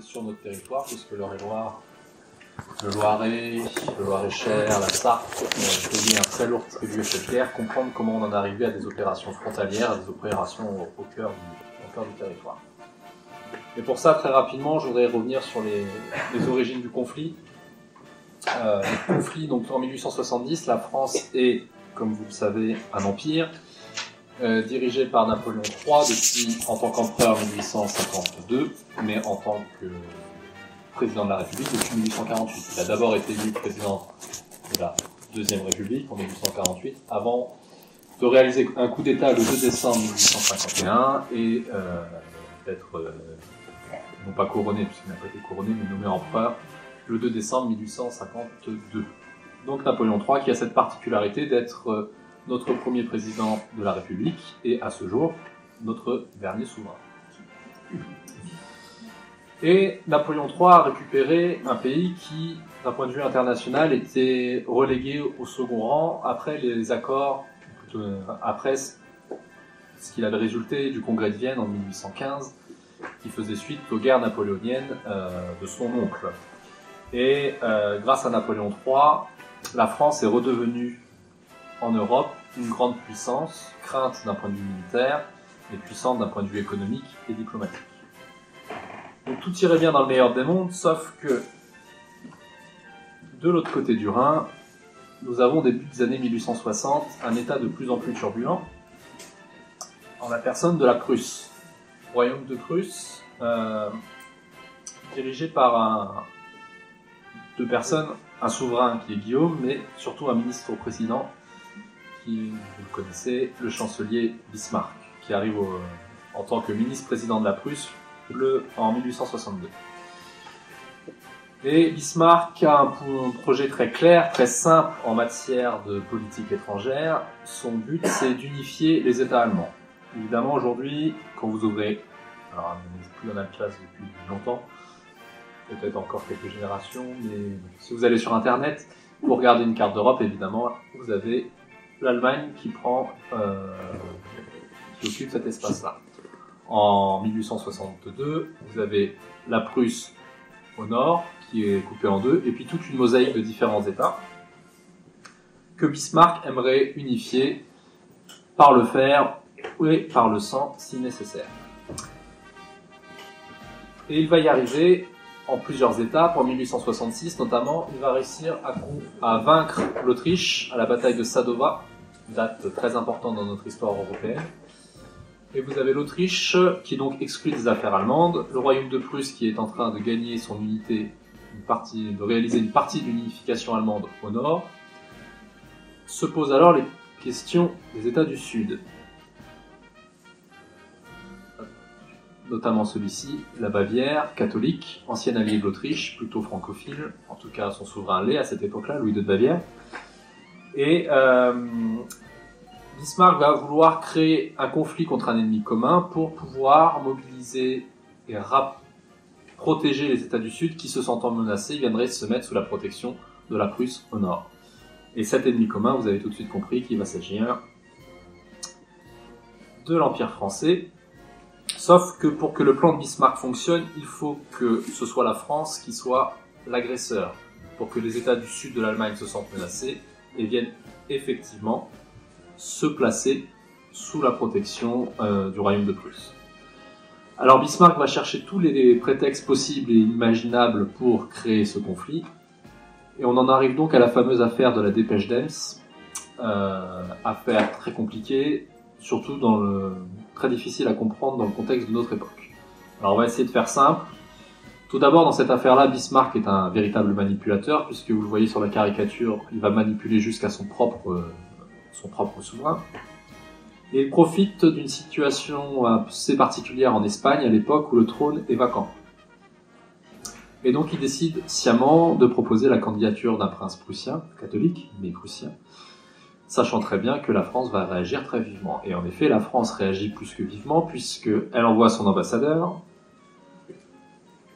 sur notre territoire, puisque l'Eure-et-Loire, le Loiret, le Loir-et-Cher, la Sarthe payaient un très lourd tribut à cette guerre, comprendre comment on en est arrivé à des opérations frontalières, à des opérations au cœur du territoire. Et pour ça, très rapidement, je voudrais revenir sur les origines du conflit. Le conflit, donc en 1870, la France est, comme vous le savez, un empire, dirigé par Napoléon III en tant qu'empereur en 1852, mais en tant que président de la République depuis 1848. Il a d'abord été élu président de la Deuxième République en 1848, avant de réaliser un coup d'État le 2 décembre 1851 et d'être, non pas couronné, puisqu'il n'a pas été couronné, mais nommé empereur le 2 décembre 1852. Donc Napoléon III qui a cette particularité d'être notre premier président de la République et à ce jour notre dernier souverain. Et Napoléon III a récupéré un pays qui, d'un point de vue international, était relégué au second rang après les accords, après ce qu'il avait résulté du Congrès de Vienne en 1815, qui faisait suite aux guerres napoléoniennes de son oncle. Et grâce à Napoléon III, la France est redevenue en Europe une grande puissance, crainte d'un point de vue militaire, mais puissante d'un point de vue économique et diplomatique. Donc tout irait bien dans le meilleur des mondes, sauf que de l'autre côté du Rhin, nous avons début des années 1860 un état de plus en plus turbulent en la personne de la Prusse. Royaume de Prusse, dirigé par deux personnes, un souverain qui est Guillaume, mais surtout un ministre au président, qui, vous le connaissez, le chancelier Bismarck, qui arrive en tant que ministre-président de la Prusse en 1862. Et Bismarck a un projet très clair, très simple en matière de politique étrangère. Son but, c'est d'unifier les États allemands. Évidemment, aujourd'hui, quand vous ouvrez, alors on n'est plus dans la classe depuis longtemps, peut-être encore quelques générations, mais si vous allez sur Internet, vous regardez une carte d'Europe, évidemment, vous avez l'Allemagne qui occupe cet espace-là. En 1862, vous avez la Prusse au nord, qui est coupée en deux, et puis toute une mosaïque de différents États que Bismarck aimerait unifier par le fer et par le sang, si nécessaire. Et il va y arriver en plusieurs étapes. En 1866, notamment, il va réussir à vaincre l'Autriche à la bataille de Sadova, date très importante dans notre histoire européenne. Et vous avez l'Autriche qui est donc exclue des affaires allemandes, le royaume de Prusse qui est en train de gagner son unité, de réaliser une partie de l'unification allemande au nord. Se posent alors les questions des États du Sud. Notamment celui-ci, la Bavière, catholique, ancienne alliée de l'Autriche, plutôt francophile, en tout cas son souverain l'est à cette époque-là, Louis II de Bavière. Et Bismarck va vouloir créer un conflit contre un ennemi commun pour pouvoir mobiliser et protéger les États du Sud qui, se sentant menacés, viendraient se mettre sous la protection de la Prusse au nord. Et cet ennemi commun, vous avez tout de suite compris qu'il va s'agir de l'Empire français. Sauf que pour que le plan de Bismarck fonctionne, il faut que ce soit la France qui soit l'agresseur, pour que les États du sud de l'Allemagne se sentent menacés et viennent effectivement se placer sous la protection du royaume de Prusse. Alors Bismarck va chercher tous les prétextes possibles et imaginables pour créer ce conflit, et on en arrive donc à la fameuse affaire de la dépêche d'Ems, affaire très compliquée, surtout très difficile à comprendre dans le contexte de notre époque. Alors on va essayer de faire simple. Tout d'abord, dans cette affaire-là, Bismarck est un véritable manipulateur, puisque vous le voyez sur la caricature, il va manipuler jusqu'à son propre souverain. Et il profite d'une situation assez particulière en Espagne, à l'époque où le trône est vacant. Et donc il décide sciemment de proposer la candidature d'un prince prussien, catholique, mais prussien, sachant très bien que la France va réagir très vivement. Et en effet, la France réagit plus que vivement, puisqu'elle envoie son ambassadeur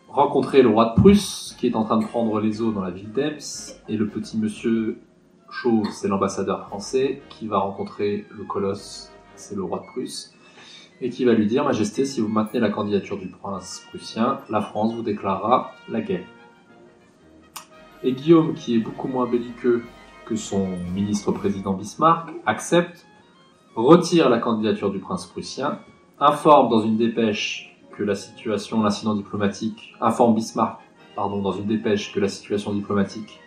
rencontrer le roi de Prusse, qui est en train de prendre les eaux dans la ville d'Ems, et le petit monsieur chauve, c'est l'ambassadeur français, qui va rencontrer le colosse, c'est le roi de Prusse. et qui va lui dire « Majesté, si vous maintenez la candidature du prince prussien, la France vous déclarera la guerre. » Et Guillaume, qui est beaucoup moins belliqueux que son ministre-président Bismarck, accepte, retire la candidature du prince prussien, informe dans une dépêche que l'incident diplomatique, informe Bismarck, dans une dépêche que la situation diplomatique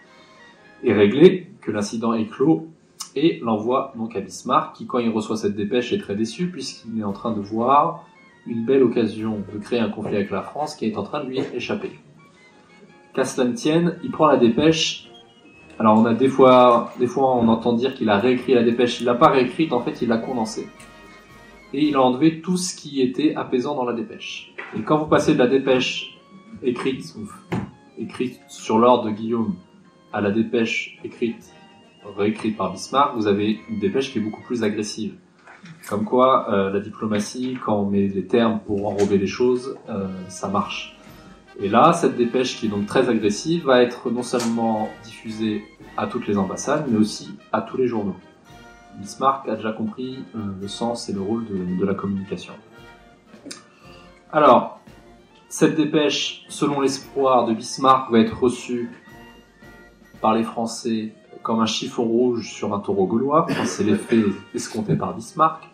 est réglée, que l'incident est clos, et l'envoie donc à Bismarck, qui quand il reçoit cette dépêche est très déçu, puisqu'il est en train de voir une belle occasion de créer un conflit avec la France qui est en train de lui échapper. Qu'à cela ne tienne, il prend la dépêche. Alors on a des fois on entend dire qu'il a réécrit la dépêche, il l'a pas réécrite, en fait il l'a condensée. Et il a enlevé tout ce qui était apaisant dans la dépêche. Et quand vous passez de la dépêche écrite sur l'ordre de Guillaume à la dépêche réécrite par Bismarck, vous avez une dépêche qui est beaucoup plus agressive. Comme quoi, la diplomatie, quand on met les termes pour enrober les choses, ça marche. Et là, cette dépêche qui est donc très agressive va être non seulement diffusée à toutes les ambassades, mais aussi à tous les journaux. Bismarck a déjà compris le sens et le rôle de la communication. Alors, cette dépêche, selon l'espoir de Bismarck, va être reçue par les Français comme un chiffon rouge sur un taureau gaulois. C'est l'effet escompté par Bismarck.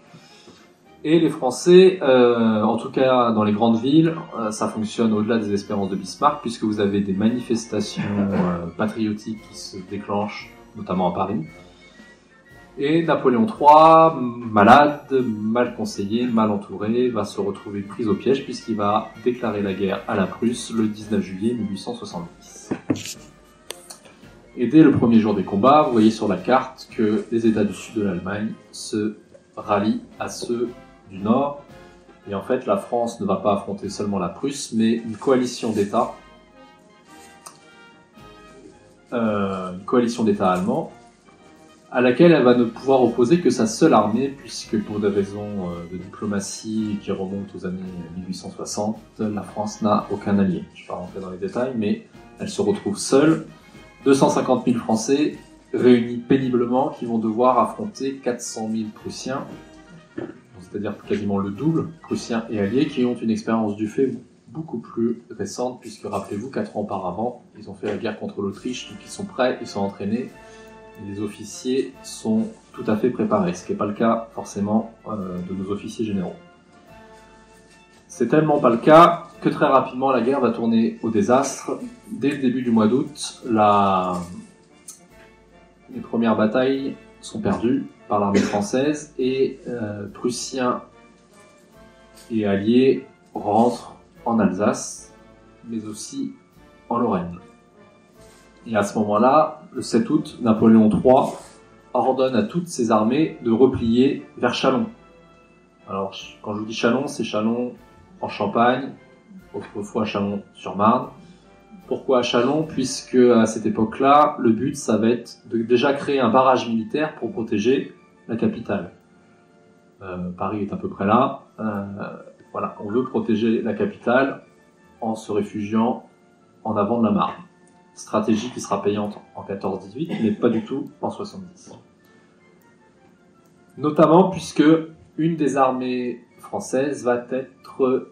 Et les Français, en tout cas dans les grandes villes, ça fonctionne au-delà des espérances de Bismarck, puisque vous avez des manifestations patriotiques qui se déclenchent, notamment à Paris. Et Napoléon III, malade, mal conseillé, mal entouré, va se retrouver pris au piège, puisqu'il va déclarer la guerre à la Prusse le 19 juillet 1870. Et dès le premier jour des combats, vous voyez sur la carte que les États du sud de l'Allemagne se rallient à ceux du nord. Et en fait, la France ne va pas affronter seulement la Prusse, mais une coalition d'États allemands, à laquelle elle va ne pouvoir opposer que sa seule armée, puisque pour des raisons de diplomatie qui remontent aux années 1860, la France n'a aucun allié. Je ne vais pas rentrer dans les détails, mais elle se retrouve seule. 250 000 Français réunis péniblement qui vont devoir affronter 400 000 Prussiens, c'est-à-dire quasiment le double, Prussiens et Alliés, qui ont une expérience du fait beaucoup plus récente, puisque rappelez-vous, 4 ans auparavant, ils ont fait la guerre contre l'Autriche, donc ils sont prêts, ils sont entraînés, et les officiers sont tout à fait préparés, ce qui n'est pas le cas forcément de nos officiers généraux. C'est tellement pas le cas que très rapidement la guerre va tourner au désastre. Dès le début du mois d'août, les premières batailles sont perdues par l'armée française et Prussiens et Alliés rentrent en Alsace, mais aussi en Lorraine. Et à ce moment-là, le 7 août, Napoléon III ordonne à toutes ses armées de replier vers Châlons. Alors, quand je vous dis Châlons, c'est Châlons en Champagne, autrefois Châlons-sur-Marne. Pourquoi à Châlons? Puisque à cette époque-là, le but, ça va être de déjà créer un barrage militaire pour protéger la capitale. Paris est à peu près là. Voilà, on veut protéger la capitale en se réfugiant en avant de la Marne. Stratégie qui sera payante en 14-18, mais pas du tout en 70. Notamment puisque une des armées françaises va être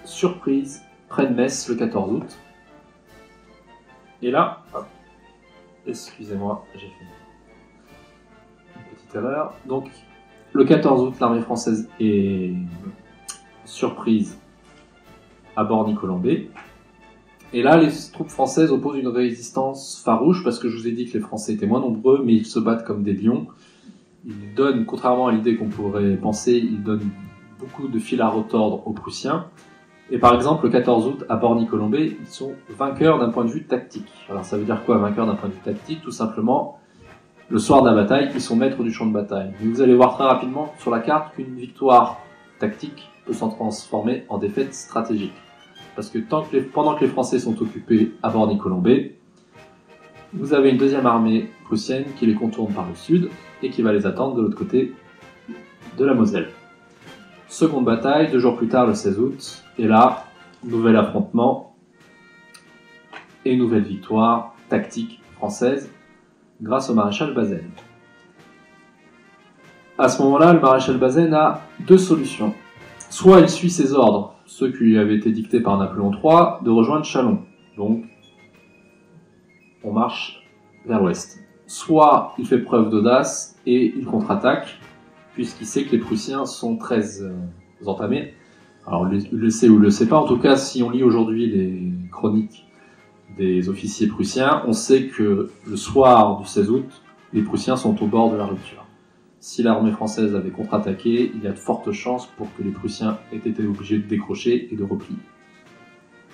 surprise près de Metz le 14 août. Et là, excusez-moi, j'ai fait une petite erreur. Donc, le 14 août, l'armée française est surprise à Borny-Colombey. Et là, les troupes françaises opposent une résistance farouche, parce que je vous ai dit que les Français étaient moins nombreux, mais ils se battent comme des lions. Ils donnent, contrairement à l'idée qu'on pourrait penser, ils donnent beaucoup de fil à retordre aux Prussiens. Et par exemple, le 14 août, à Borny-Colombey, ils sont vainqueurs d'un point de vue tactique. Alors ça veut dire quoi, vainqueurs d'un point de vue tactique? Tout simplement, le soir de la bataille, ils sont maîtres du champ de bataille. Mais vous allez voir très rapidement sur la carte qu'une victoire tactique peut s'en transformer en défaite stratégique. Parce que pendant que les Français sont occupés à Borny-Colombey, vous avez une deuxième armée prussienne qui les contourne par le sud et qui va les attendre de l'autre côté de la Moselle. Seconde bataille, 2 jours plus tard, le 16 août, et là, nouvel affrontement et nouvelle victoire tactique française grâce au maréchal Bazaine. à ce moment-là, le maréchal Bazaine a deux solutions. Soit il suit ses ordres, ceux qui lui avaient été dictés par Napoléon III, de rejoindre Châlons. Donc, on marche vers l'ouest. Soit il fait preuve d'audace et il contre-attaque, puisqu'il sait que les Prussiens sont très entamés. Alors, il le sait ou il le sait pas. En tout cas, si on lit aujourd'hui les chroniques des officiers prussiens, on sait que le soir du 16 août, les Prussiens sont au bord de la rupture. Si l'armée française avait contre-attaqué, il y a de fortes chances pour que les Prussiens aient été obligés de décrocher et de replier.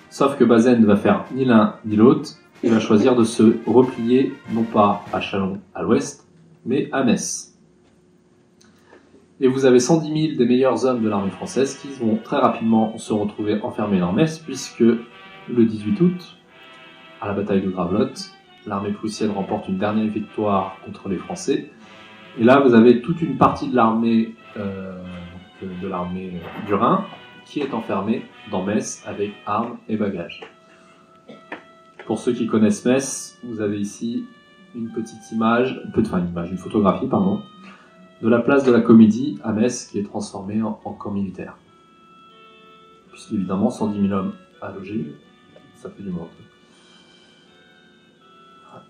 Sauf que Bazaine ne va faire ni l'un ni l'autre, il va choisir de se replier, non pas à Châlons à l'ouest, mais à Metz. Et vous avez 110 000 des meilleurs hommes de l'armée française qui vont très rapidement se retrouver enfermés dans Metz, puisque le 18 août, à la bataille de Gravelotte, l'armée prussienne remporte une dernière victoire contre les Français. Et là, vous avez toute une partie de l'armée du Rhin qui est enfermée dans Metz avec armes et bagages. Pour ceux qui connaissent Metz, vous avez ici une petite image, une photographie, de la place de la Comédie à Metz qui est transformée en camp militaire. Puisqu'évidemment, 110 000 hommes à loger, ça fait du monde.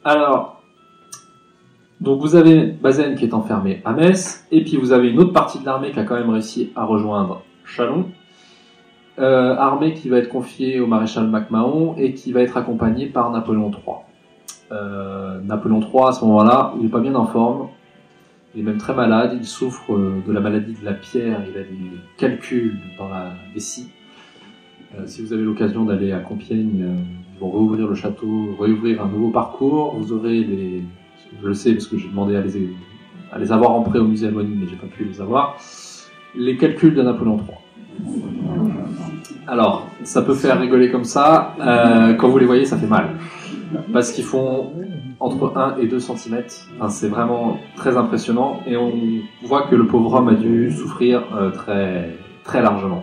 Alors, donc vous avez Bazaine qui est enfermé à Metz, et puis vous avez une autre partie de l'armée qui a quand même réussi à rejoindre Châlons, armée qui va être confiée au maréchal MacMahon et qui va être accompagnée par Napoléon III. Napoléon III, à ce moment-là, il n'est pas bien en forme, il est même très malade, il souffre de la maladie de la pierre, il a des calculs dans la vessie. Si vous avez l'occasion d'aller à Compiègne, ils vont réouvrir le château, réouvrir un nouveau parcours, vous aurez je le sais parce que j'ai demandé à les avoir en prêt au musée Almoni, mais j'ai pas pu les avoir, les calculs de Napoléon III. Alors, ça peut faire rigoler comme ça, quand vous les voyez, ça fait mal. Parce qu'ils font entre 1 et 2 cm, enfin, c'est vraiment très impressionnant, et on voit que le pauvre homme a dû souffrir très, très largement.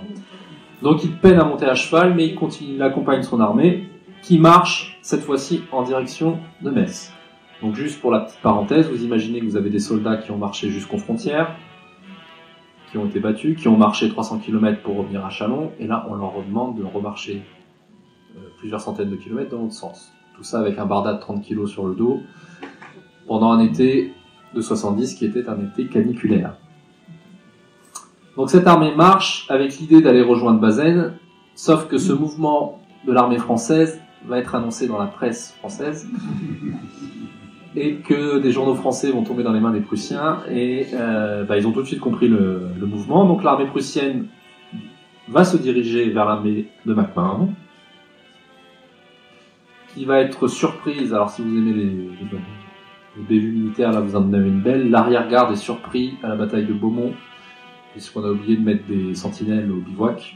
Donc il peine à monter à cheval, mais il accompagne son armée, qui marche cette fois-ci en direction de Metz. Donc juste pour la petite parenthèse, vous imaginez que vous avez des soldats qui ont marché jusqu'aux frontières, qui ont été battus, qui ont marché 300 km pour revenir à Châlons, et là on leur demande de remarcher plusieurs centaines de kilomètres dans l'autre sens. Tout ça avec un barda de 30 kg sur le dos, pendant un été de 70 qui était un été caniculaire. Donc cette armée marche avec l'idée d'aller rejoindre Bazaine, sauf que ce mouvement de l'armée française va être annoncé dans la presse française, et que des journaux français vont tomber dans les mains des Prussiens, et ils ont tout de suite compris le mouvement. Donc l'armée prussienne va se diriger vers l'armée de MacMahon, qui va être surprise. Alors si vous aimez les bévues militaires, là vous en avez une belle. L'arrière-garde est surpris à la bataille de Beaumont, puisqu'on a oublié de mettre des sentinelles au bivouac.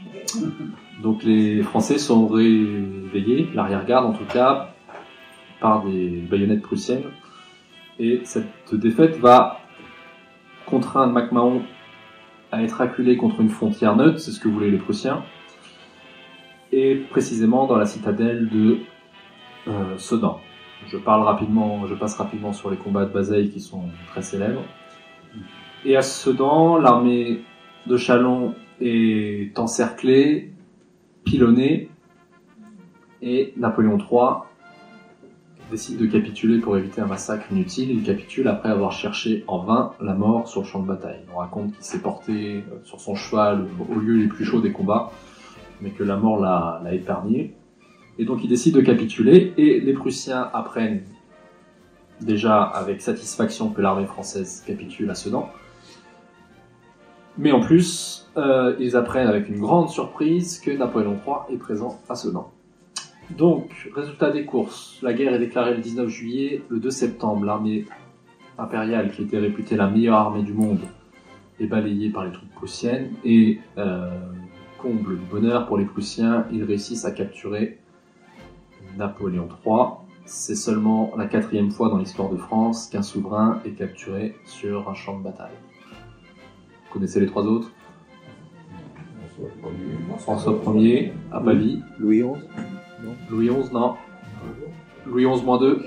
Donc les Français sont réveillés, l'arrière-garde en tout cas, par des baïonnettes prussiennes. Et cette défaite va contraindre MacMahon à être acculé contre une frontière neutre, c'est ce que voulaient les Prussiens, et précisément dans la citadelle de Sedan. Je passe rapidement sur les combats de Bazeilles qui sont très célèbres. Et à Sedan, l'armée de Châlons est encerclée, pilonnée, et Napoléon III décide de capituler pour éviter un massacre inutile. Il capitule après avoir cherché en vain la mort sur le champ de bataille. On raconte qu'il s'est porté sur son cheval au lieu les plus chauds des combats, mais que la mort l'a épargné. Et donc il décide de capituler, et les Prussiens apprennent déjà avec satisfaction que l'armée française capitule à Sedan. Mais en plus, ils apprennent avec une grande surprise que Napoléon III est présent à Sedan. Donc, résultat des courses, la guerre est déclarée le 19 juillet, le 2 septembre, l'armée impériale, qui était réputée la meilleure armée du monde, est balayée par les troupes prussiennes, et comble du bonheur pour les Prussiens, ils réussissent à capturer Napoléon III. C'est seulement la 4e fois dans l'histoire de France qu'un souverain est capturé sur un champ de bataille. Vous connaissez les 3 autres? François Ier, à Pavie. Louis XI. Louis XI, non. Louis XI -2.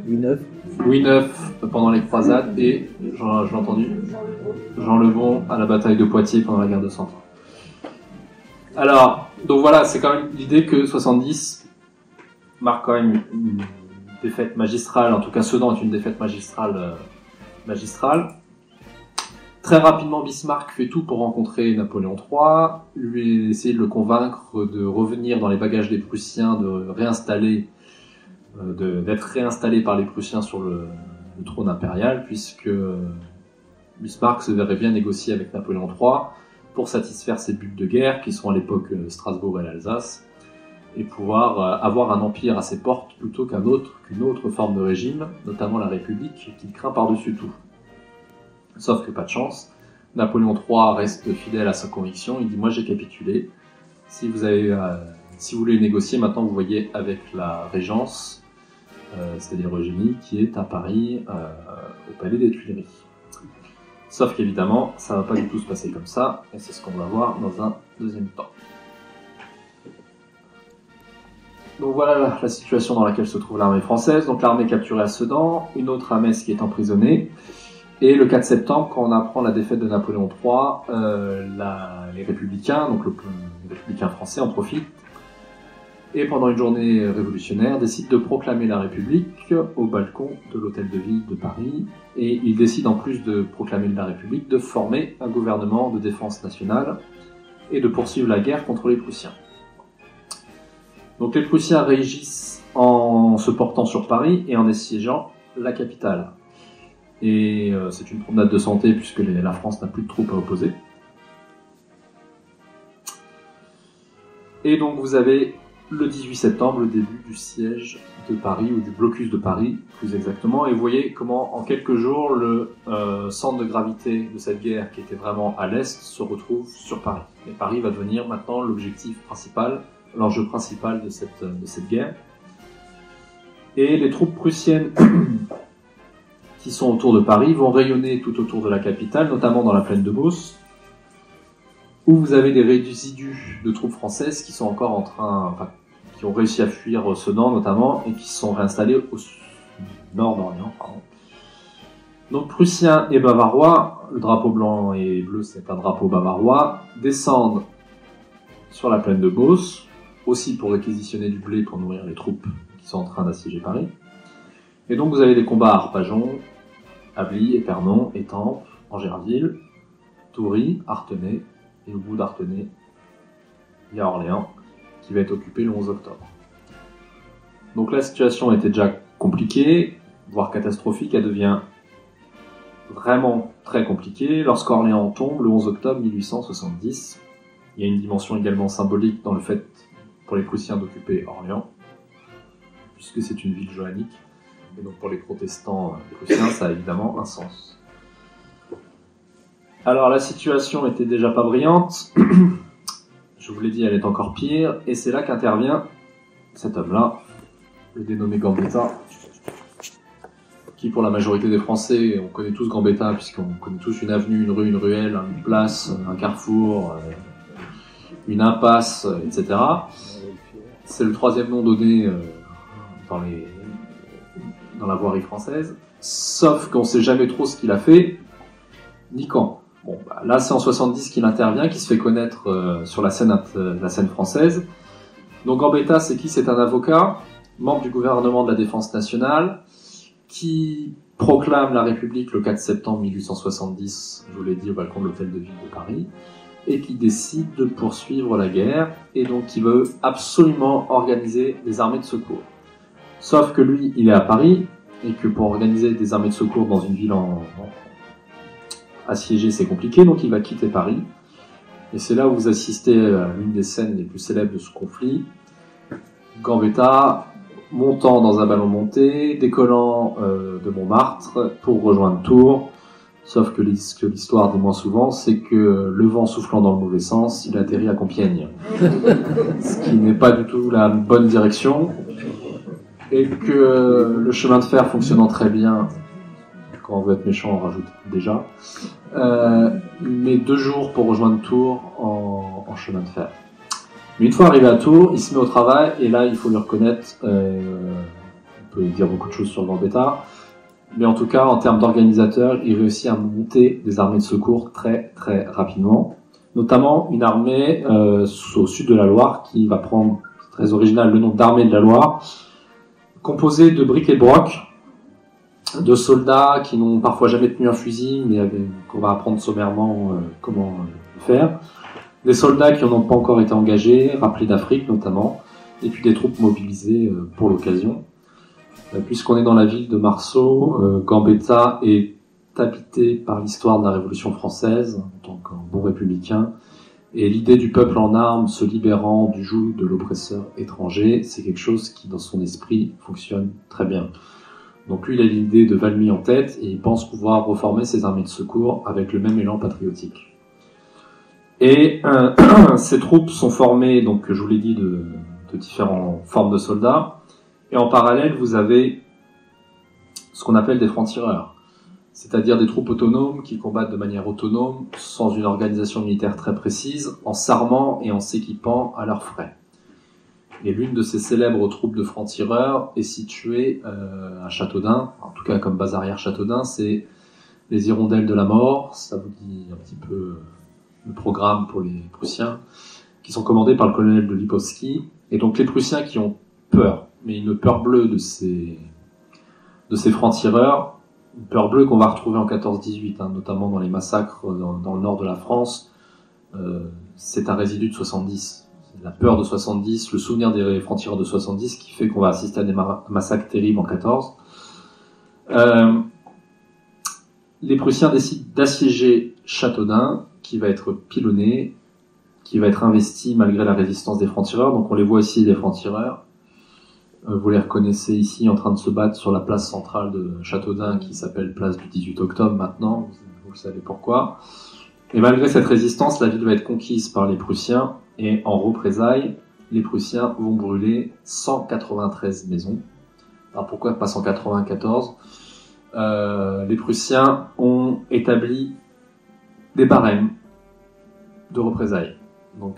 Louis IX. Louis IX pendant les croisades et, je l'ai entendu, Jean le Bon à la bataille de Poitiers pendant la guerre de Cent Ans. Alors, donc voilà, c'est quand même l'idée que 70 marque quand même une défaite magistrale, en tout cas Sedan est une défaite magistrale. Très rapidement, Bismarck fait tout pour rencontrer Napoléon III, lui essayer de le convaincre de revenir dans les bagages des Prussiens, d'être réinstallé par les Prussiens sur le trône impérial, puisque Bismarck se verrait bien négocier avec Napoléon III pour satisfaire ses buts de guerre, qui sont à l'époque Strasbourg et l'Alsace, et pouvoir avoir un empire à ses portes plutôt qu'une autre forme de régime, notamment la République, qu'il craint par-dessus tout. Sauf que pas de chance, Napoléon III reste fidèle à sa conviction, il dit « Moi j'ai capitulé, si vous voulez négocier, maintenant vous voyez avec la Régence, c'est-à-dire Eugénie, qui est à Paris, au Palais des Tuileries. » Sauf qu'évidemment, ça va pas du tout se passer comme ça, et c'est ce qu'on va voir dans un deuxième temps. Donc voilà la situation dans laquelle se trouve l'armée française. Donc l'armée capturée à Sedan, une autre à Metz qui est emprisonnée, et le 4 septembre, quand on apprend la défaite de Napoléon III, les républicains, donc les républicains français en profitent, et pendant une journée révolutionnaire, décident de proclamer la République au balcon de l'Hôtel de Ville de Paris, et ils décident en plus de proclamer la République, de former un gouvernement de défense nationale et de poursuivre la guerre contre les Prussiens. Donc les Prussiens régissent en se portant sur Paris et en assiégeant la capitale. Et c'est une promenade de santé puisque la France n'a plus de troupes à opposer. Et donc vous avez le 18 septembre, le début du siège de Paris, ou du blocus de Paris, plus exactement. Et vous voyez comment, en quelques jours, le centre de gravité de cette guerre, qui était vraiment à l'est, se retrouve sur Paris. Et Paris va devenir maintenant l'objectif principal, l'enjeu principal de cette guerre. Et les troupes prussiennes qui sont autour de Paris vont rayonner tout autour de la capitale, notamment dans la plaine de Beauce, où vous avez des résidus de troupes françaises qui sont encore qui ont réussi à fuir Sedan notamment, et qui se sont réinstallés au nord d'Orléans. Donc Prussiens et Bavarois, le drapeau blanc et bleu c'est un drapeau bavarois, descendent sur la plaine de Beauce, aussi pour réquisitionner du blé pour nourrir les troupes qui sont en train d'assiéger Paris. Et donc vous avez des combats à Arpajon, Ably, Épernon, Étampes, Angerville, Toury, Artenay, et au bout d'Artenay, il y a Orléans, qui va être occupé le 11 octobre. Donc la situation était déjà compliquée, voire catastrophique, elle devient vraiment très compliquée lorsqu'Orléans tombe le 11 octobre 1870. Il y a une dimension également symbolique dans le fait pour les Prussiens d'occuper Orléans, puisque c'est une ville johannique, et donc pour les protestants prussiens, ça a évidemment un sens. Alors la situation était déjà pas brillante, je vous l'ai dit, elle est encore pire, et c'est là qu'intervient cet homme-là, le dénommé Gambetta, qui pour la majorité des Français, on connaît tous Gambetta, puisqu'on connaît tous une avenue, une rue, une ruelle, une place, un carrefour, une impasse, etc. C'est le troisième nom donné dans la voirie française, sauf qu'on ne sait jamais trop ce qu'il a fait, ni quand. Bon, là c'est en 70 qu'il intervient, qu'il se fait connaître sur la scène française. Donc Gambetta, c'est qui? C'est un avocat, membre du gouvernement de la Défense nationale, qui proclame la République le 4 septembre 1870, je vous l'ai dit, au balcon de l'Hôtel de Ville de Paris, et qui décide de poursuivre la guerre, et donc qui veut absolument organiser des armées de secours. Sauf que lui, il est à Paris, et que pour organiser des armées de secours dans une ville assiégée, c'est compliqué, donc il va quitter Paris. Et c'est là où vous assistez à l'une des scènes les plus célèbres de ce conflit. Gambetta montant dans un ballon monté, décollant de Montmartre pour rejoindre Tours. Sauf que ce que l'histoire dit moins souvent, c'est que le vent soufflant dans le mauvais sens, il atterrit à Compiègne. Ce qui n'est pas du tout la bonne direction. Et que le chemin de fer fonctionnant très bien, quand on veut être méchant, on rajoute déjà, mais 2 jours pour rejoindre Tours en chemin de fer. Mais une fois arrivé à Tours, il se met au travail, et là, il faut le reconnaître, on peut dire beaucoup de choses sur Gambetta, Mais en tout cas, en termes d'organisateur, il réussit à monter des armées de secours très très rapidement. Notamment une armée au sud de la Loire qui va prendre, très original, le nom d'armée de la Loire, composée de briques et de broc, de soldats qui n'ont parfois jamais tenu un fusil, mais qu'on va apprendre sommairement comment le faire. Des soldats qui n'ont pas encore été engagés, rappelés d'Afrique notamment, et puis des troupes mobilisées pour l'occasion. Puisqu'on est dans la ville de Marceau, Gambetta est habité par l'histoire de la Révolution française, en tant qu'un bon républicain, et l'idée du peuple en armes se libérant du joug de l'oppresseur étranger, c'est quelque chose qui, dans son esprit, fonctionne très bien. Donc lui, il a l'idée de Valmy en tête, et il pense pouvoir reformer ses armées de secours avec le même élan patriotique. Et ces troupes sont formées, donc je vous l'ai dit, de différentes formes de soldats, et en parallèle, vous avez ce qu'on appelle des francs-tireurs, c'est-à-dire des troupes autonomes qui combattent de manière autonome, sans une organisation militaire très précise, en s'armant et en s'équipant à leurs frais. Et l'une de ces célèbres troupes de francs-tireurs est située à Châteaudun, en tout cas comme base arrière Châteaudun, c'est les Hirondelles de la Mort, ça vous dit un petit peu le programme pour les Prussiens, qui sont commandés par le colonel de Lipowski. Et donc les Prussiens qui ont peur, mais une peur bleue de ces francs-tireurs, une peur bleue qu'on va retrouver en 14-18, notamment dans les massacres dans le nord de la France. C'est un résidu de 70. C'est la peur de 70, le souvenir des francs-tireurs de 70 qui fait qu'on va assister à des massacres terribles en 14. Les Prussiens décident d'assiéger Châteaudun, qui va être pilonné, qui va être investi malgré la résistance des francs-tireurs. Donc on les voit ici, les francs-tireurs. Vous les reconnaissez ici en train de se battre sur la place centrale de Châteaudun qui s'appelle place du 18 octobre maintenant, vous le savez pourquoi. Et malgré cette résistance, la ville va être conquise par les Prussiens et en représailles, les Prussiens vont brûler 193 maisons. Alors pourquoi pas 194 ? Les Prussiens ont établi des barèmes de représailles. Donc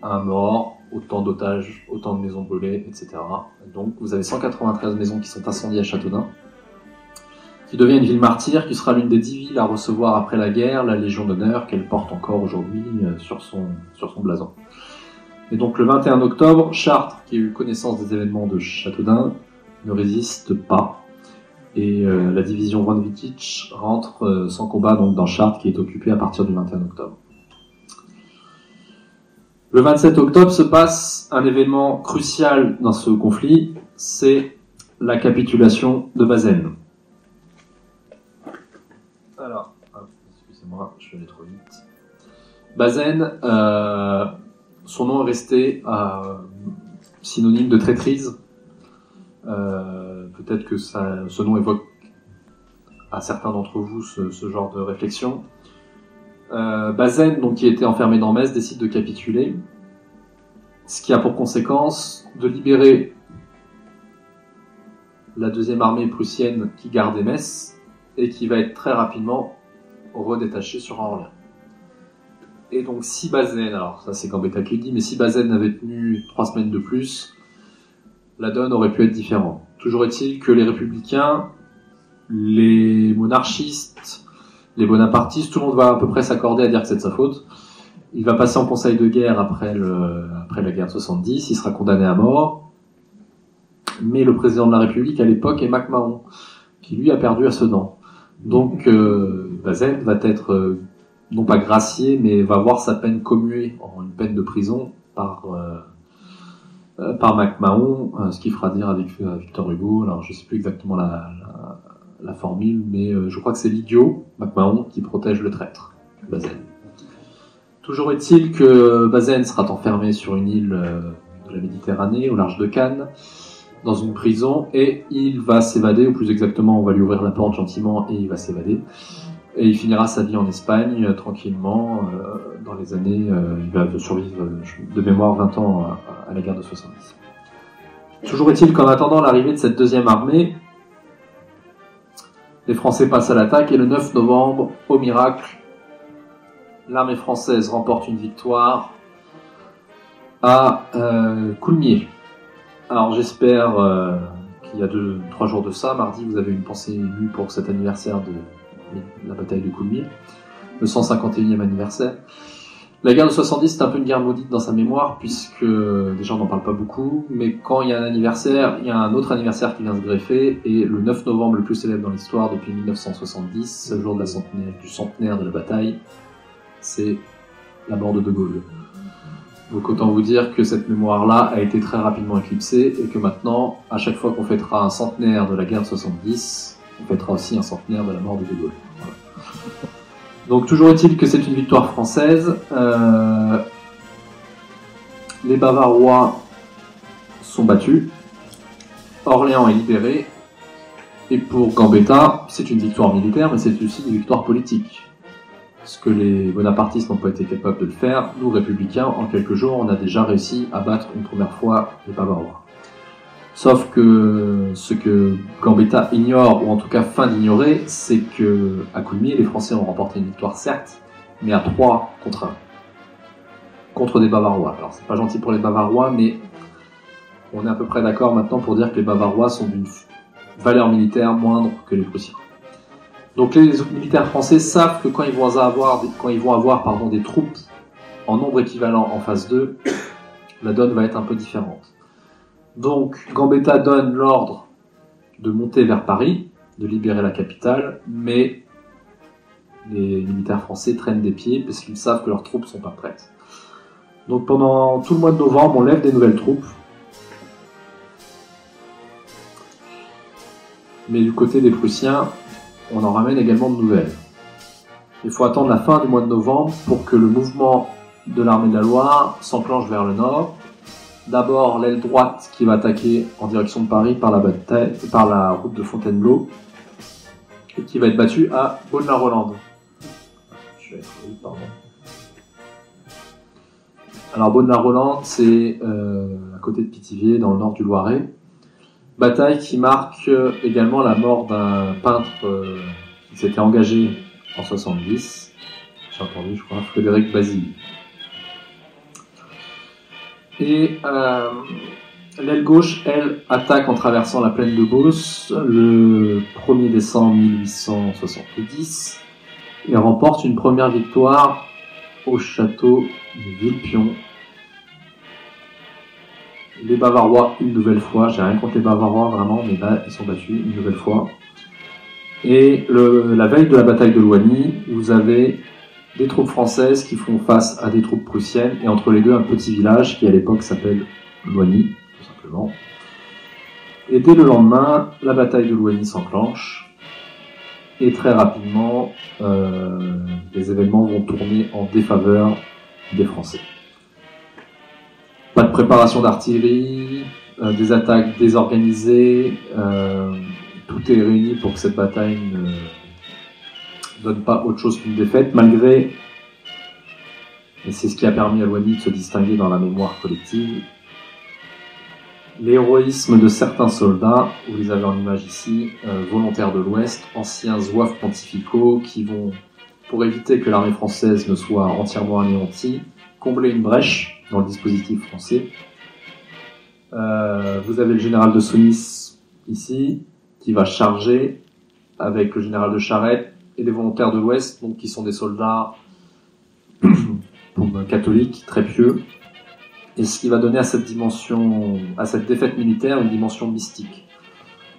un mort, autant d'otages, autant de maisons brûlées, etc. Donc vous avez 193 maisons qui sont incendiées à Châteaudun, qui devient une ville martyre, qui sera l'une des 10 villes à recevoir après la guerre la Légion d'honneur qu'elle porte encore aujourd'hui sur son blason. Et donc le 21 octobre, Chartres, qui a eu connaissance des événements de Châteaudun, ne résiste pas. Et la division von Wittich rentre sans combat donc, dans Chartres, qui est occupée à partir du 21 octobre. Le 27 octobre se passe un événement crucial dans ce conflit, c'est la capitulation de Bazaine. Alors, excusez-moi, je vais aller trop vite. Bazaine, son nom est resté synonyme de traîtrise. Peut-être que ce nom évoque à certains d'entre vous ce genre de réflexion. Bazaine, donc, qui était enfermé dans Metz, décide de capituler, ce qui a pour conséquence de libérer la deuxième armée prussienne qui gardait Metz et qui va être très rapidement redétachée sur Orléans. Et donc si Bazaine, alors ça c'est Gambetta qui le dit, mais si Bazaine avait tenu 3 semaines de plus, la donne aurait pu être différente. Toujours est-il que les républicains, les monarchistes, les bonapartistes, tout le monde va à peu près s'accorder à dire que c'est de sa faute. Il va passer en conseil de guerre après la guerre de 70, il sera condamné à mort. Mais le président de la République à l'époque est MacMahon, qui lui a perdu à Sedan. Donc Bazaine va être non pas gracié, mais va voir sa peine commuée en une peine de prison par MacMahon, ce qui fera dire avec Victor Hugo, alors je sais plus exactement la formule, mais je crois que c'est l'idiot, MacMahon, qui protège le traître, Bazaine. Toujours est-il que Bazaine sera enfermé sur une île de la Méditerranée, au large de Cannes, dans une prison, et il va s'évader, ou plus exactement, on va lui ouvrir la porte gentiment, et il va s'évader. Et il finira sa vie en Espagne, tranquillement, dans les années... il va survivre, de mémoire, 20 ans à la guerre de 70. Toujours est-il qu'en attendant l'arrivée de cette deuxième armée, les Français passent à l'attaque, et le 9 novembre, au miracle, l'armée française remporte une victoire à Coulmiers. Alors j'espère il y a 3 jours de ça, mardi, vous avez une pensée émue pour cet anniversaire de la bataille de Coulmiers, le 151e anniversaire. La guerre de 70, c'est un peu une guerre maudite dans sa mémoire, puisque déjà on n'en parle pas beaucoup, mais quand il y a un anniversaire, il y a un autre anniversaire qui vient se greffer, et le 9 novembre, le plus célèbre dans l'histoire depuis 1970, le jour du centenaire de la bataille, c'est la mort de De Gaulle. Donc autant vous dire que cette mémoire-là a été très rapidement éclipsée, et que maintenant, à chaque fois qu'on fêtera un centenaire de la guerre de 70, on fêtera aussi un centenaire de la mort de De Gaulle. Voilà. Donc toujours est-il que c'est une victoire française. Les Bavarois sont battus, Orléans est libéré, et pour Gambetta, c'est une victoire militaire, mais c'est aussi une victoire politique. Ce que les bonapartistes n'ont pas été capables de le faire, nous républicains, en quelques jours, on a déjà réussi à battre une première fois les Bavarois. Sauf que ce que Gambetta ignore, ou en tout cas feint d'ignorer, c'est que à Coulmiers, les Français ont remporté une victoire, certes, mais à 3 contre 1. Contre des Bavarois. Alors c'est pas gentil pour les Bavarois, mais on est à peu près d'accord maintenant pour dire que les Bavarois sont d'une valeur militaire moindre que les Prussiens. Donc les militaires français savent que quand ils vont avoir des troupes en nombre équivalent en phase 2, la donne va être un peu différente. Donc Gambetta donne l'ordre de monter vers Paris, de libérer la capitale, mais les militaires français traînent des pieds parce qu'ils savent que leurs troupes sont pas prêtes. Donc pendant tout le mois de novembre, on lève des nouvelles troupes. Mais du côté des Prussiens, on en ramène également de nouvelles. Il faut attendre la fin du mois de novembre pour que le mouvement de l'armée de la Loire s'enclenche vers le nord. D'abord l'aile droite qui va attaquer en direction de Paris par la route de Fontainebleau et qui va être battue à Beaune-la-Rolande. Alors Beaune-la-Rolande, c'est à côté de Pithiviers, dans le nord du Loiret. Bataille qui marque également la mort d'un peintre qui s'était engagé en 70. J'ai entendu, je crois, Frédéric Basile. Et l'aile gauche, elle, attaque en traversant la plaine de Beauce le 1er décembre 1870 et remporte une première victoire au château de Villepion. Les Bavarois, une nouvelle fois, j'ai rien contre les Bavarois vraiment, mais là, ils sont battus une nouvelle fois. Et la veille de la bataille de Loigny, vous avez des troupes françaises qui font face à des troupes prussiennes, et entre les deux, un petit village qui à l'époque s'appelle Loigny, tout simplement. Et dès le lendemain, la bataille de Loigny s'enclenche, et très rapidement, les événements vont tourner en défaveur des Français. Pas de préparation d'artillerie, des attaques désorganisées, tout est réuni pour que cette bataille ne donne pas autre chose qu'une défaite, malgré, et c'est ce qui a permis à Loigny de se distinguer dans la mémoire collective, l'héroïsme de certains soldats, vous les avez en image ici, volontaires de l'Ouest, anciens zouaves pontificaux, qui vont, pour éviter que l'armée française ne soit entièrement anéantie, combler une brèche dans le dispositif français. Vous avez le général de Sounis ici, qui va charger avec le général de Charette et les volontaires de l'Ouest, donc qui sont des soldats catholiques, très pieux, et ce qui va donner à cette dimension, à cette défaite militaire, une dimension mystique,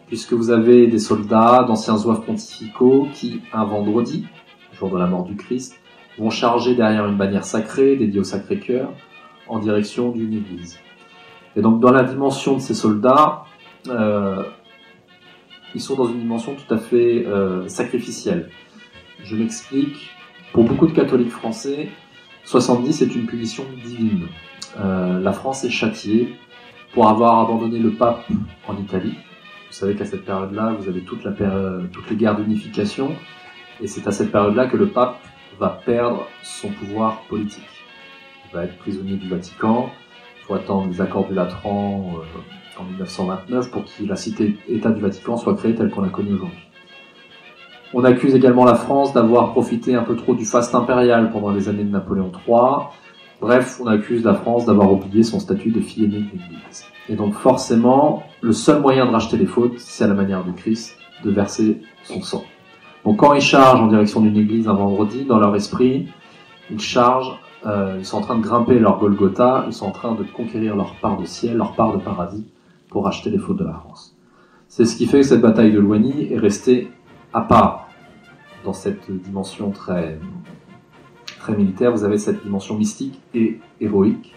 puisque vous avez des soldats d'anciens zouaves pontificaux qui, un vendredi, jour de la mort du Christ, vont charger derrière une bannière sacrée dédiée au Sacré-Cœur en direction d'une église. Et donc dans la dimension de ces soldats, ils sont dans une dimension tout à fait sacrificielle. Je m'explique. Pour beaucoup de catholiques français, 70 est une punition divine. La France est châtiée pour avoir abandonné le pape en Italie. Vous savez qu'à cette période-là, vous avez toutes les guerres d'unification, et c'est à cette période-là que le pape va perdre son pouvoir politique. Il va être prisonnier du Vatican. Il faut attendre les accords du Latran en 1929 pour que la cité-État du Vatican soit créée telle qu'on la connaît aujourd'hui. On accuse également la France d'avoir profité un peu trop du faste impérial pendant les années de Napoléon III. Bref, on accuse la France d'avoir oublié son statut de fille aînée de l'Église. Et donc forcément, le seul moyen de racheter les fautes, c'est à la manière du Christ, de verser son sang. Donc quand ils chargent en direction d'une église un vendredi, dans leur esprit, ils chargent, ils sont en train de grimper leur Golgotha, ils sont en train de conquérir leur part de ciel, leur part de paradis, pour racheter les fautes de la France. C'est ce qui fait que cette bataille de Loigny est restée à part dans cette dimension très militaire. Vous avez cette dimension mystique et héroïque,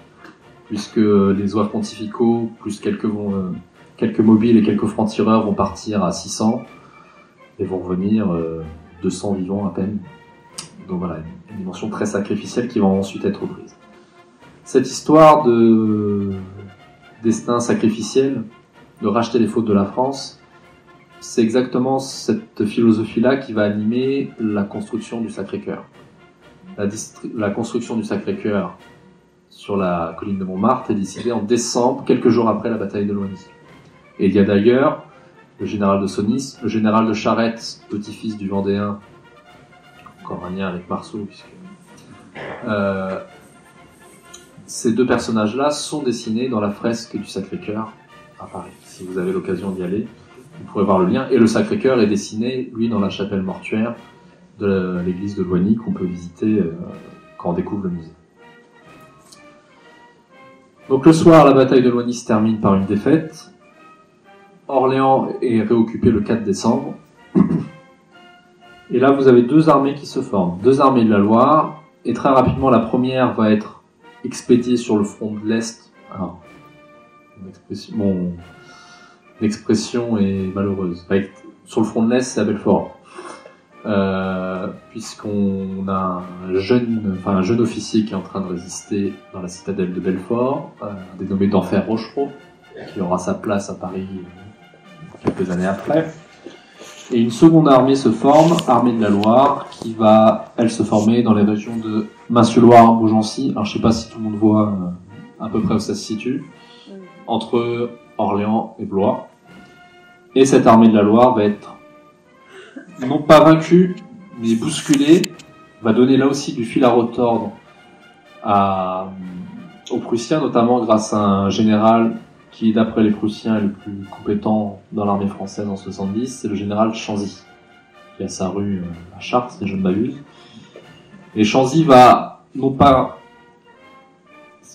puisque les zouaves pontificaux, plus quelques mobiles et quelques francs-tireurs vont partir à 600 et vont revenir 200 vivants à peine. Donc voilà, une dimension très sacrificielle qui va ensuite être prise. Cette histoire de destin sacrificiel, de racheter les fautes de la France, c'est exactement cette philosophie-là qui va animer la construction du Sacré-Cœur. La construction du Sacré-Cœur sur la colline de Montmartre est décidée en décembre, quelques jours après la bataille de Loigny. Et il y a d'ailleurs le général de Sonis, le général de Charette, petit-fils du Vendéen, encore un lien avec Marceau, puisque ces deux personnages-là sont dessinés dans la fresque du Sacré-Cœur à Paris. Si vous avez l'occasion d'y aller, vous pourrez voir le lien. Et le Sacré-Cœur est dessiné, lui, dans la chapelle mortuaire de l'église de Loigny, qu'on peut visiter quand on découvre le musée. Donc le soir, la bataille de Loigny se termine par une défaite. Orléans est réoccupé le 4 décembre. Et là, vous avez deux armées qui se forment. Deux armées de la Loire. Et très rapidement, la première va être expédiée sur le front de l'Est. Alors, mon expression est malheureuse. Sur le front de l'Est, c'est à Belfort. Puisqu'on a un jeune officier qui est en train de résister dans la citadelle de Belfort, dénommé d'Enfer Rochereau, qui aura sa place à Paris quelques années après. Et une seconde armée se forme, armée de la Loire, qui va, elle, se former dans les régions de Massieu-Loire, Beaugency. Alors je sais pas si tout le monde voit à peu près où ça se situe, entre Orléans et Blois. Et cette armée de la Loire va être non pas vaincue, mais bousculée, va donner là aussi du fil à retordre aux Prussiens, notamment grâce à un général qui, d'après les Prussiens, est le plus compétent dans l'armée française en 70, c'est le général Chanzy, qui a sa rue à Chartres, si je ne m'abuse. Et Chanzy va, non pas,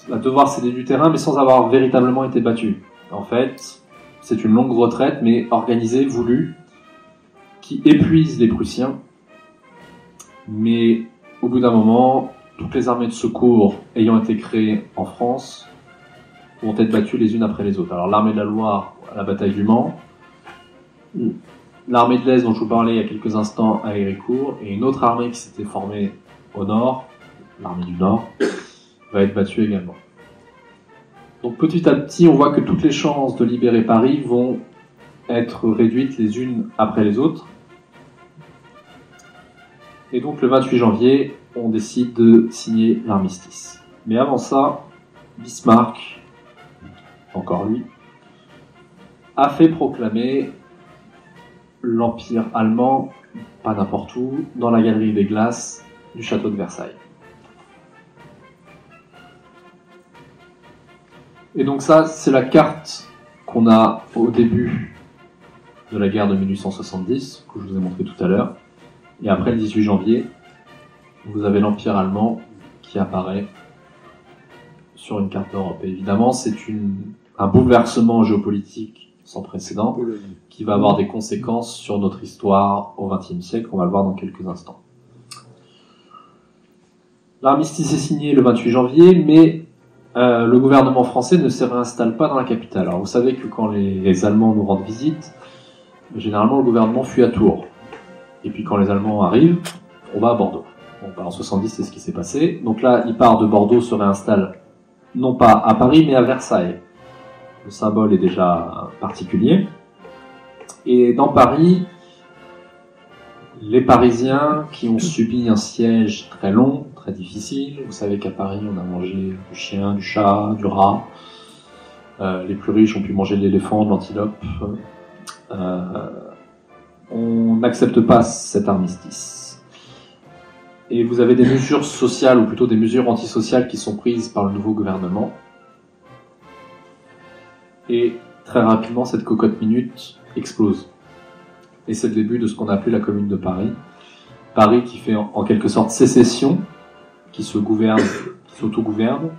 va devoir céder du terrain, mais sans avoir véritablement été battu. En fait, c'est une longue retraite, mais organisée, voulue, qui épuise les Prussiens. Mais au bout d'un moment, toutes les armées de secours ayant été créées en France vont être battues les unes après les autres. Alors l'armée de la Loire à la bataille du Mans, l'armée de l'Est dont je vous parlais il y a quelques instants à Héricourt, et une autre armée qui s'était formée au nord, l'armée du Nord, va être battue également. Donc petit à petit, on voit que toutes les chances de libérer Paris vont être réduites les unes après les autres. Et donc le 28 janvier, on décide de signer l'armistice. Mais avant ça, Bismarck, encore lui, a fait proclamer l'Empire allemand, pas n'importe où, dans la galerie des glaces du château de Versailles. Et donc ça, c'est la carte qu'on a au début de la guerre de 1870, que je vous ai montré tout à l'heure. Et après le 18 janvier, vous avez l'Empire allemand qui apparaît sur une carte d'Europe. Et évidemment, c'est un bouleversement géopolitique sans précédent qui va avoir des conséquences sur notre histoire au XXe siècle. On va le voir dans quelques instants. L'armistice est signé le 28 janvier, mais le gouvernement français ne se réinstalle pas dans la capitale. Alors vous savez que quand les Allemands nous rendent visite, généralement le gouvernement fuit à Tours. Et puis quand les Allemands arrivent, on va à Bordeaux. Donc en 70, c'est ce qui s'est passé. Donc là, il part de Bordeaux, se réinstalle non pas à Paris, mais à Versailles. Le symbole est déjà particulier. Et dans Paris, les Parisiens qui ont subi un siège très long, très difficile, vous savez qu'à Paris, on a mangé du chien, du chat, du rat. Les plus riches ont pu manger de l'éléphant, de l'antilope. On n'accepte pas cet armistice. Et vous avez des mesures sociales, ou plutôt des mesures antisociales qui sont prises par le nouveau gouvernement. Et très rapidement, cette cocotte minute explose. Et c'est le début de ce qu'on a appelé la Commune de Paris. Paris qui fait en quelque sorte sécession, qui se gouverne, qui s'autogouverne.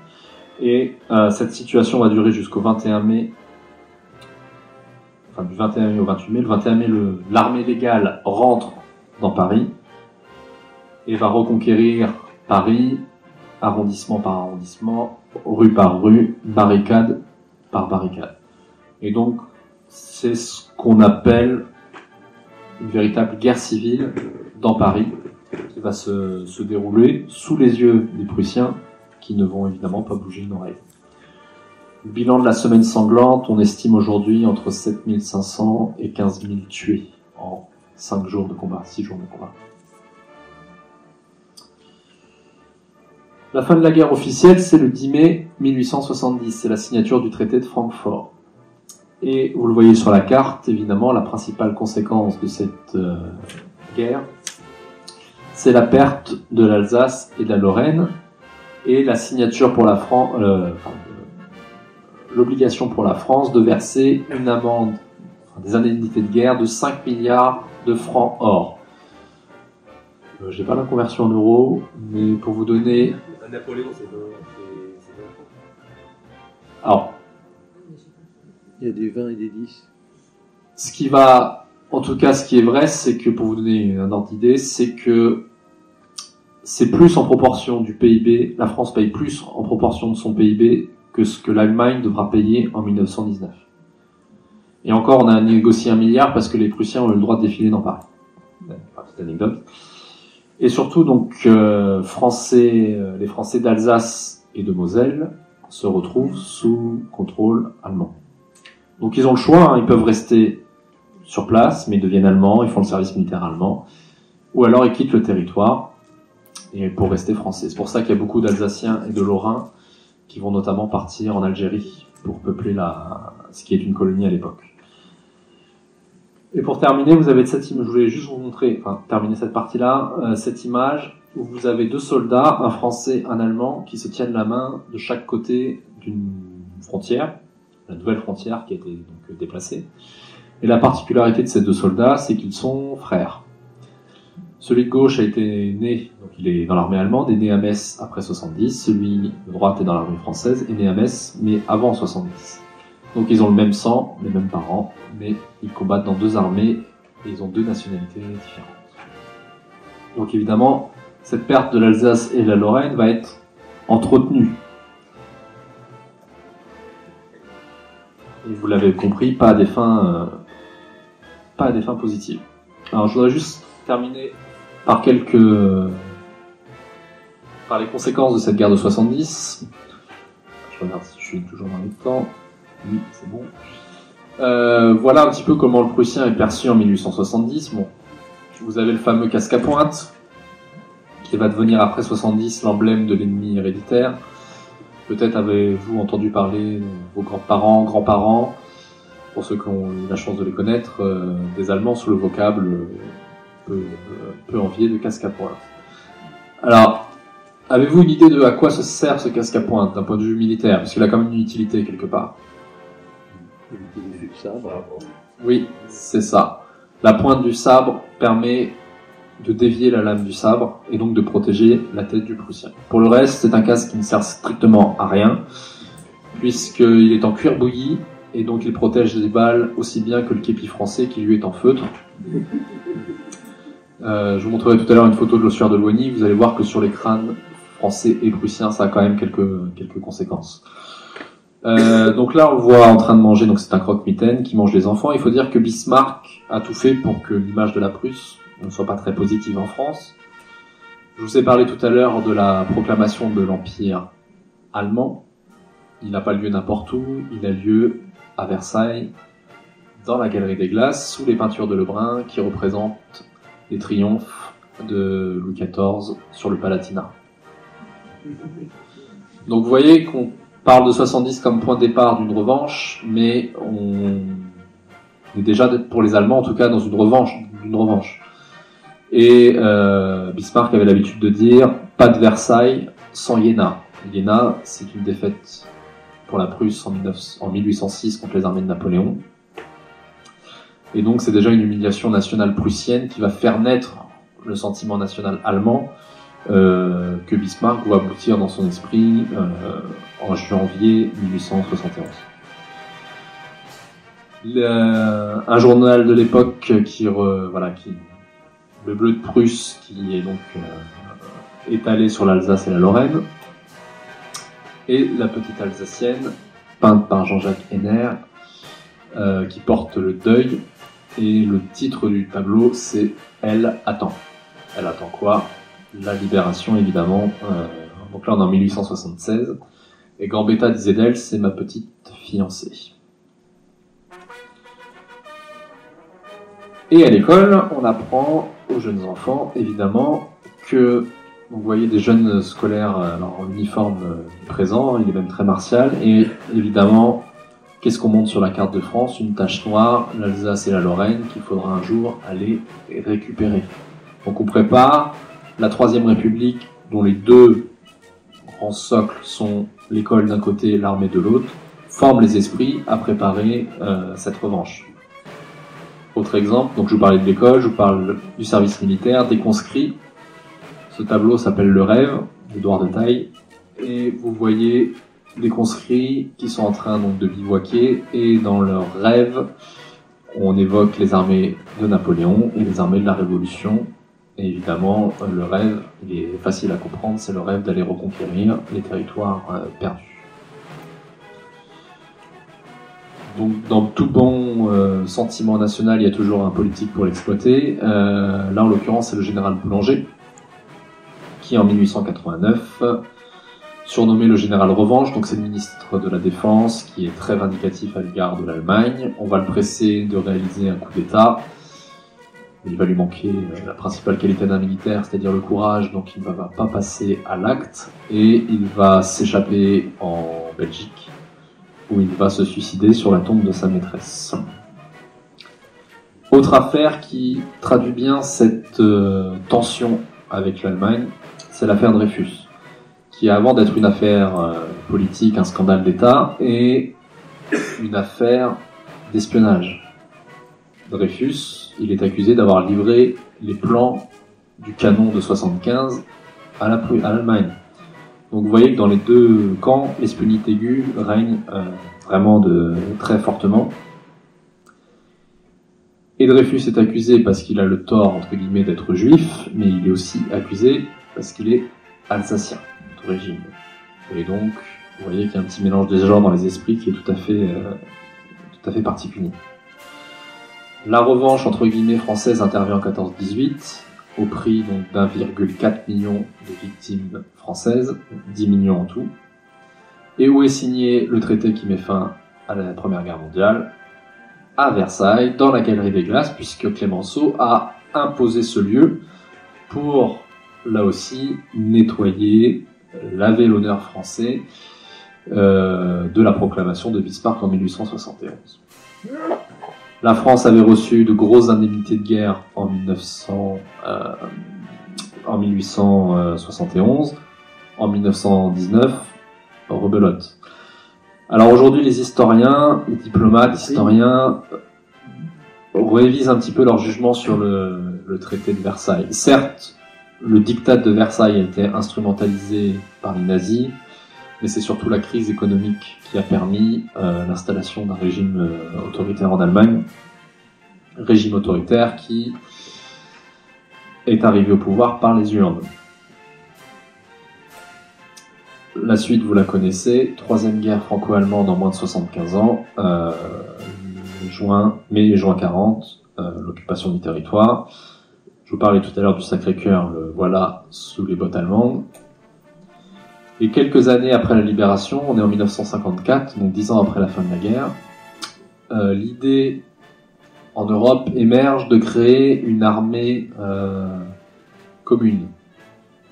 Et cette situation va durer jusqu'au 21 mai, enfin du 21 mai au 28 mai. Le 21 mai, l'armée légale rentre dans Paris et va reconquérir Paris, arrondissement par arrondissement, rue par rue, barricade par barricade. Et donc, c'est ce qu'on appelle une véritable guerre civile dans Paris, qui va se dérouler sous les yeux des Prussiens, qui ne vont évidemment pas bouger une oreille. Le bilan de la semaine sanglante, on estime aujourd'hui entre 7500 et 15 000 tués en 5 jours de combat, 6 jours de combat. La fin de la guerre officielle, c'est le 10 mai 1870, c'est la signature du traité de Francfort. Et vous le voyez sur la carte, évidemment, la principale conséquence de cette guerre, c'est la perte de l'Alsace et de la Lorraine, et la signature pour la France, l'obligation pour la France de verser une amende, des indemnités de guerre de 5 milliards de francs or. J'ai pas la conversion en euros, mais pour vous donner... Napoléon, c'est Alors, il y a des 20 et des 10. En tout cas, ce qui est vrai, c'est que, pour vous donner un ordre d'idée, c'est que c'est plus en proportion du PIB, la France paye plus en proportion de son PIB que ce que l'Allemagne devra payer en 1919. Et encore, on a négocié 1 milliard parce que les Prussiens ont eu le droit de défiler dans Paris. Petite anecdote. Et surtout, donc, les Français d'Alsace et de Moselle se retrouvent sous contrôle allemand. Donc ils ont le choix, ils peuvent rester sur place, mais ils deviennent allemands, ils font le service militaire allemand, ou alors ils quittent le territoire et pour rester français. C'est pour ça qu'il y a beaucoup d'Alsaciens et de Lorrains qui vont notamment partir en Algérie pour peupler ce qui est une colonie à l'époque. Et pour terminer, vous avez cette image, je voulais juste vous montrer, terminer cette partie-là, cette image où vous avez 2 soldats, un Français, un Allemand, qui se tiennent la main de chaque côté d'une frontière, la nouvelle frontière qui a été donc déplacée. Et la particularité de ces 2 soldats, c'est qu'ils sont frères. Celui de gauche a été né, donc il est dans l'armée allemande, est né à Metz après 70. Celui de droite est dans l'armée française, est né à Metz, mais avant 70. Donc ils ont le même sang, les mêmes parents, mais ils combattent dans 2 armées et ils ont 2 nationalités différentes. Donc évidemment, cette perte de l'Alsace et de la Lorraine va être entretenue. Et vous l'avez compris, pas à des fins positives. Alors je voudrais juste terminer par les conséquences de cette guerre de 70. Je regarde si je suis toujours dans les temps. Oui, c'est bon. Voilà un petit peu comment le Prussien est perçu en 1870. Bon, vous avez le fameux casque à pointe, qui va devenir après 70 l'emblème de l'ennemi héréditaire. Peut-être avez-vous entendu parler de vos grands-parents, pour ceux qui ont eu la chance de les connaître, des Allemands sous le vocable peu envié de casque à pointe. Alors, avez-vous une idée de à quoi se sert ce casque à pointe d'un point de vue militaire? Parce qu'il a quand même une utilité quelque part. Du sabre. Oui, c'est ça. La pointe du sabre permet de dévier la lame du sabre et donc de protéger la tête du Prussien. Pour le reste, c'est un casque qui ne sert strictement à rien, puisqu'il est en cuir bouilli et donc il protège des balles aussi bien que le képi français qui lui est en feutre. Je vous montrerai tout à l'heure une photo de l'ossuaire de Loigny. Vous allez voir que sur les crânes français et prussiens, ça a quand même quelques conséquences. Donc là, on le voit en train de manger, donc c'est un croque-mitaine qui mange les enfants. Il faut dire que Bismarck a tout fait pour que l'image de la Prusse ne soit pas très positive en France. Je vous ai parlé tout à l'heure de la proclamation de l'Empire allemand. Il n'a pas lieu n'importe où, il a lieu à Versailles, dans la Galerie des Glaces, sous les peintures de Lebrun, qui représentent les triomphes de Louis XIV sur le Palatinat. Donc vous voyez qu'on parle de 70 comme point de départ d'une revanche, mais on est déjà, pour les Allemands en tout cas, dans une revanche. Et Bismarck avait l'habitude de dire « pas de Versailles sans Iéna ». Iéna, c'est une défaite pour la Prusse en 1806 contre les armées de Napoléon. Et donc c'est déjà une humiliation nationale prussienne qui va faire naître le sentiment national allemand que Bismarck voit aboutir dans son esprit en janvier 1871. Un journal de l'époque le Bleu de Prusse, qui est donc étalé sur l'Alsace et la Lorraine, et la petite Alsacienne, peinte par Jean-Jacques Henner, qui porte le deuil, et le titre du tableau c'est « Elle attend ». Elle attend quoi? La libération, évidemment. Donc là on est en 1876, et Gambetta disait d'elle « c'est ma petite fiancée ». Et à l'école, on apprend aux jeunes enfants, évidemment, que vous voyez des jeunes scolaires en uniforme présent, il est même très martial, et évidemment, qu'est-ce qu'on montre sur la carte de France? Une tache noire, l'Alsace et la Lorraine, qu'il faudra un jour aller récupérer. Donc on prépare la Troisième République, dont les deux grands socles sont l'école d'un côté et l'armée de l'autre, forment les esprits à préparer cette revanche. Autre exemple, donc je vous parlais de l'école, je vous parle du service militaire, des conscrits. Ce tableau s'appelle Le Rêve, d'Édouard de Taille, et vous voyez des conscrits qui sont en train donc de bivouaquer, et dans leur rêve, on évoque les armées de Napoléon et les armées de la Révolution. Et évidemment, le rêve, il est facile à comprendre, c'est le rêve d'aller reconquérir les territoires perdus. Donc, dans tout bon sentiment national, il y a toujours un politique pour l'exploiter. Là, en l'occurrence, c'est le général Boulanger, qui en 1889, surnommé le général Revanche, donc c'est le ministre de la Défense, qui est très vindicatif à l'égard de l'Allemagne. On va le presser de réaliser un coup d'État. Il va lui manquer la principale qualité d'un militaire, c'est-à-dire le courage, donc il ne va pas passer à l'acte, et il va s'échapper en Belgique, où il va se suicider sur la tombe de sa maîtresse. Autre affaire qui traduit bien cette tension avec l'Allemagne, c'est l'affaire Dreyfus, qui avant d'être une affaire politique, un scandale d'État, est une affaire d'espionnage. Dreyfus, il est accusé d'avoir livré les plans du canon de 75 à l'Allemagne. Donc vous voyez que dans les deux camps, l'espionnite aiguë règne vraiment très fortement. Et Dreyfus est accusé parce qu'il a le tort, entre guillemets, d'être juif, mais il est aussi accusé parce qu'il est alsacien d'origine. Et donc, vous voyez qu'il y a un petit mélange des genres dans les esprits qui est tout à fait particulier. La revanche, entre guillemets, française intervient en 14-18, au prix donc d'1,4 million de victimes françaises, 10 millions en tout, et où est signé le traité qui met fin à la Première Guerre mondiale, à Versailles, dans la Galerie des Glaces, puisque Clémenceau a imposé ce lieu pour, là aussi, nettoyer, laver l'honneur français de la proclamation de Bismarck en 1871. La France avait reçu de grosses indemnités de guerre en 1871, en 1919, rebelote. Alors aujourd'hui, les historiens, les diplomates, révisent un petit peu leur jugement sur le traité de Versailles. Certes, le diktat de Versailles a été instrumentalisé par les nazis, mais c'est surtout la crise économique qui a permis l'installation d'un régime autoritaire en Allemagne, régime autoritaire qui est arrivé au pouvoir par les urnes. La suite, vous la connaissez, troisième guerre franco-allemande en moins de 75 ans, mai et juin 40, l'occupation du territoire. Je vous parlais tout à l'heure du Sacré-Cœur, le voilà sous les bottes allemandes. Et quelques années après la libération, on est en 1954, donc 10 ans après la fin de la guerre, l'idée en Europe émerge de créer une armée commune.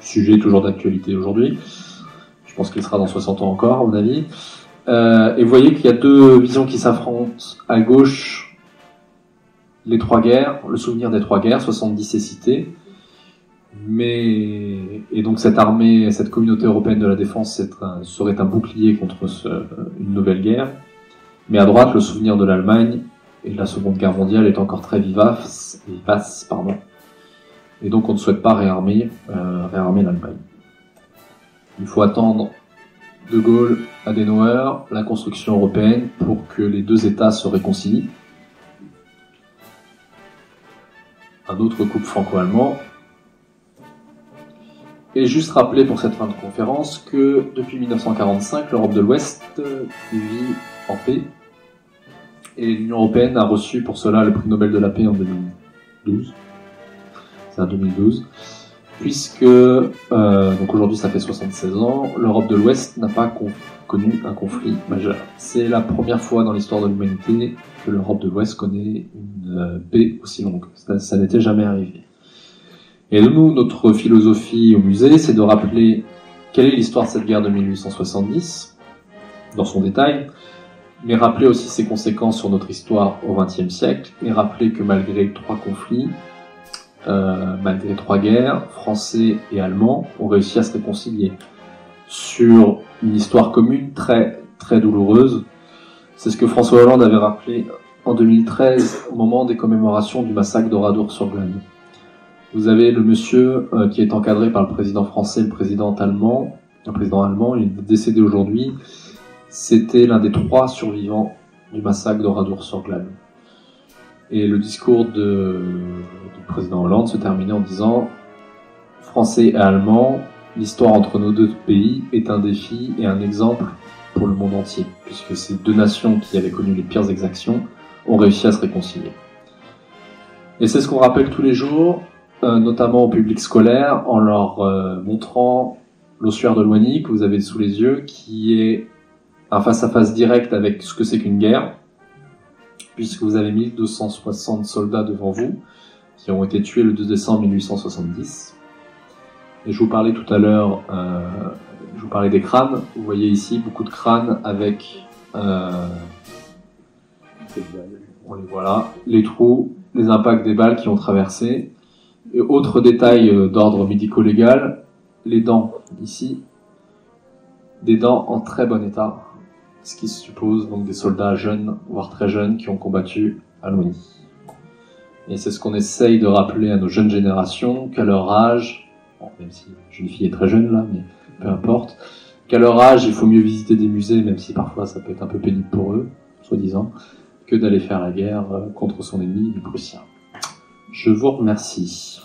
Sujet toujours d'actualité aujourd'hui. Je pense qu'il sera dans 60 ans encore, à mon avis. Et vous voyez qu'il y a deux visions qui s'affrontent. À gauche, les trois guerres, le souvenir des trois guerres, 70 est cité. Et donc cette armée, cette communauté européenne de la défense serait un bouclier contre une nouvelle guerre. Mais à droite, le souvenir de l'Allemagne et de la Seconde Guerre mondiale est encore très vivace. Et donc on ne souhaite pas réarmer l'Allemagne. Il faut attendre De Gaulle, Adenauer, la construction européenne pour que les deux États se réconcilient. Un autre couple franco-allemand. Et juste rappeler pour cette fin de conférence que depuis 1945, l'Europe de l'Ouest vit en paix. Et l'Union européenne a reçu pour cela le prix Nobel de la paix en 2012. C'est en 2012. Puisque, donc aujourd'hui ça fait 76 ans, l'Europe de l'Ouest n'a pas connu un conflit majeur. C'est la première fois dans l'histoire de l'humanité que l'Europe de l'Ouest connaît une paix aussi longue. Ça n'était jamais arrivé. Et nous, notre philosophie au musée, c'est de rappeler quelle est l'histoire de cette guerre de 1870, dans son détail, mais rappeler aussi ses conséquences sur notre histoire au XXe siècle, et rappeler que malgré 3 conflits, malgré 3 guerres, Français et Allemands ont réussi à se réconcilier sur une histoire commune très, très douloureuse. C'est ce que François Hollande avait rappelé en 2013 au moment des commémorations du massacre d'Oradour-sur-Glane. Vous avez le monsieur qui est encadré par le président français et le président allemand, il est décédé aujourd'hui. C'était l'un des 3 survivants du massacre d'Oradour-sur-Glane. Et le discours du président Hollande se terminait en disant « Français et Allemands, l'histoire entre nos 2 pays est un défi et un exemple pour le monde entier, puisque ces 2 nations qui avaient connu les pires exactions ont réussi à se réconcilier. » Et c'est ce qu'on rappelle tous les jours, notamment au public scolaire, en leur montrant l'ossuaire de Loigny que vous avez sous les yeux, qui est un face-à-face direct avec ce que c'est qu'une guerre, puisque vous avez 1260 soldats devant vous, qui ont été tués le 2 décembre 1870. Et je vous parlais tout à l'heure, je vous parlais des crânes. Vous voyez ici beaucoup de crânes avec, on les voit là, les trous, les impacts des balles qui ont traversé. Et autre détail d'ordre médico-légal, les dents ici, des dents en très bon état, ce qui suppose donc des soldats jeunes, voire très jeunes, qui ont combattu à Loigny. Et c'est ce qu'on essaye de rappeler à nos jeunes générations, qu'à leur âge, bon, même si la jeune fille est très jeune là, mais peu importe, qu'à leur âge, il faut mieux visiter des musées, même si parfois ça peut être un peu pénible pour eux, soi-disant, que d'aller faire la guerre contre son ennemi, les Prussiens. Je vous remercie.